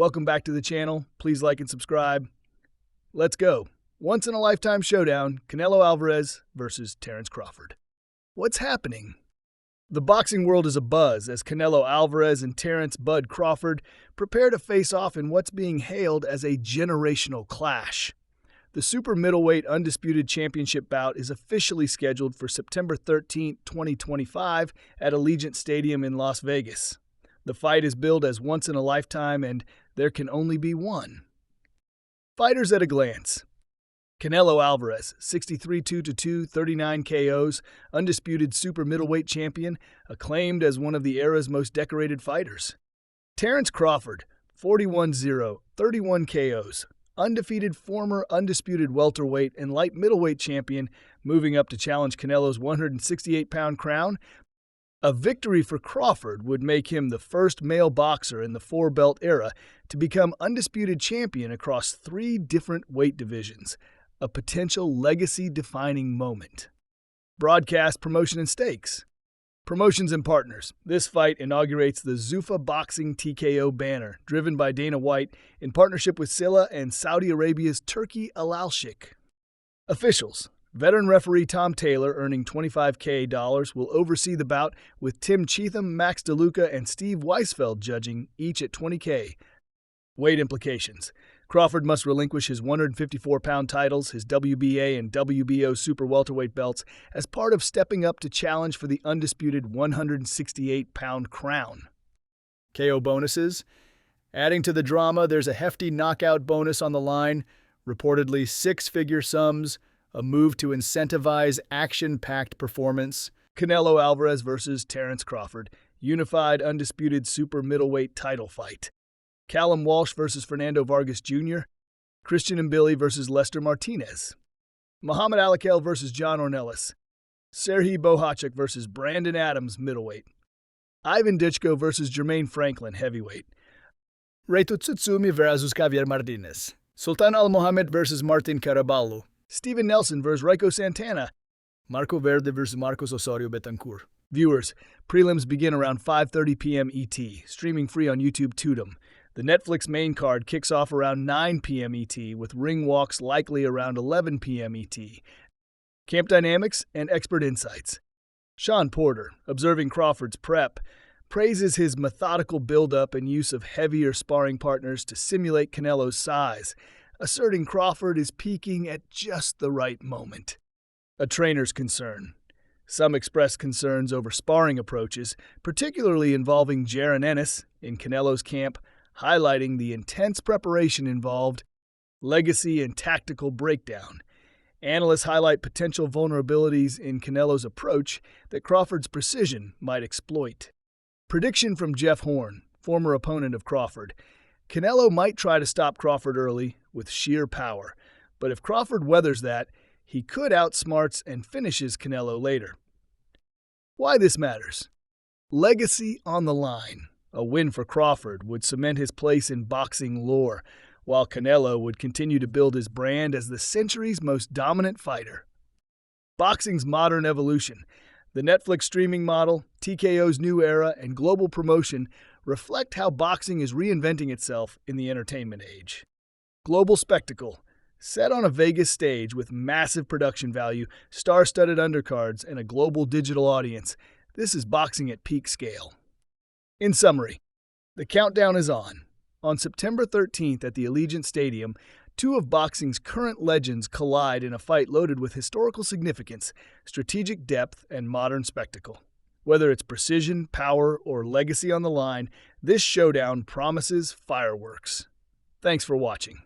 Welcome back to the channel. Please like and subscribe. Let's go. Once-in-a-lifetime showdown, Canelo Alvarez versus Terrence Crawford. What's happening? The boxing world is abuzz as Canelo Alvarez and Terrence "Bud" Crawford prepare to face off in what's being hailed as a generational clash. The super middleweight undisputed championship bout is officially scheduled for September 13, 2025 at Allegiant Stadium in Las Vegas. The fight is billed as once in a lifetime, and there can only be one. Fighters at a glance. Canelo Alvarez, 63 2-2, 39 KOs, undisputed super middleweight champion, acclaimed as one of the era's most decorated fighters. Terrence Crawford, 41-0, 31 KOs, undefeated former undisputed welterweight and light middleweight champion, moving up to challenge Canelo's 168-pound crown. A victory for Crawford would make him the first male boxer in the four-belt era to become undisputed champion across 3 different weight divisions, a potential legacy-defining moment. Broadcast, promotion, and stakes. Promotions and partners. This fight inaugurates the Zuffa Boxing TKO banner, driven by Dana White in partnership with Silla and Saudi Arabia's Turki Al-Sheikh. Officials. Veteran referee Tom Taylor, earning $25,000, will oversee the bout, with Tim Cheatham, Max DeLuca, and Steve Weisfeld judging, each at $20,000. Weight implications. Crawford must relinquish his 154-pound titles, his WBA and WBO super welterweight belts, as part of stepping up to challenge for the undisputed 168-pound crown. KO bonuses. Adding to the drama, there's a hefty knockout bonus on the line, reportedly 6-figure sums, a move to incentivize action-packed performance. Canelo Alvarez versus Terrence Crawford, unified undisputed super middleweight title fight. Callum Walsh versus Fernando Vargas Jr., Christian and Billy versus Lester Martinez, Muhammad Alakel versus John Ornelas, Serhii Bohachuk versus Brandon Adams middleweight, Ivan Ditchko versus Jermaine Franklin heavyweight, Reto Tsutsumi versus Javier Martinez, Sultan Al Mohamed versus Martin Caraballo, Steven Nelson versus Raiko Santana, Marco Verde versus Marcos Osorio Betancourt. Viewers, prelims begin around 5:30 p.m. ET, streaming free on YouTube Tudum. The Netflix main card kicks off around 9 p.m. ET, with ring walks likely around 11 p.m. ET. Camp dynamics and expert insights. Sean Porter, observing Crawford's prep, praises his methodical build-up and use of heavier sparring partners to simulate Canelo's size, asserting Crawford is peaking at just the right moment. A trainer's concern. Some express concerns over sparring approaches, particularly involving Jaron Ennis in Canelo's camp, highlighting the intense preparation involved, legacy and tactical breakdown. Analysts highlight potential vulnerabilities in Canelo's approach that Crawford's precision might exploit. Prediction from Jeff Horn, former opponent of Crawford. Canelo might try to stop Crawford early with sheer power, but if Crawford weathers that, he could outsmarts and finishes Canelo later. Why this matters? Legacy on the line. A win for Crawford would cement his place in boxing lore, while Canelo would continue to build his brand as the century's most dominant fighter. Boxing's modern evolution. The Netflix streaming model, TKO's new era, and global promotion reflect how boxing is reinventing itself in the entertainment age. Global spectacle, set on a Vegas stage with massive production value, star-studded undercards, and a global digital audience. This is boxing at peak scale. In summary, the countdown is on. On September 13th at the Allegiant Stadium, 2 of boxing's current legends collide in a fight loaded with historical significance, strategic depth, and modern spectacle. Whether it's precision, power, or legacy on the line, this showdown promises fireworks. Thanks for watching.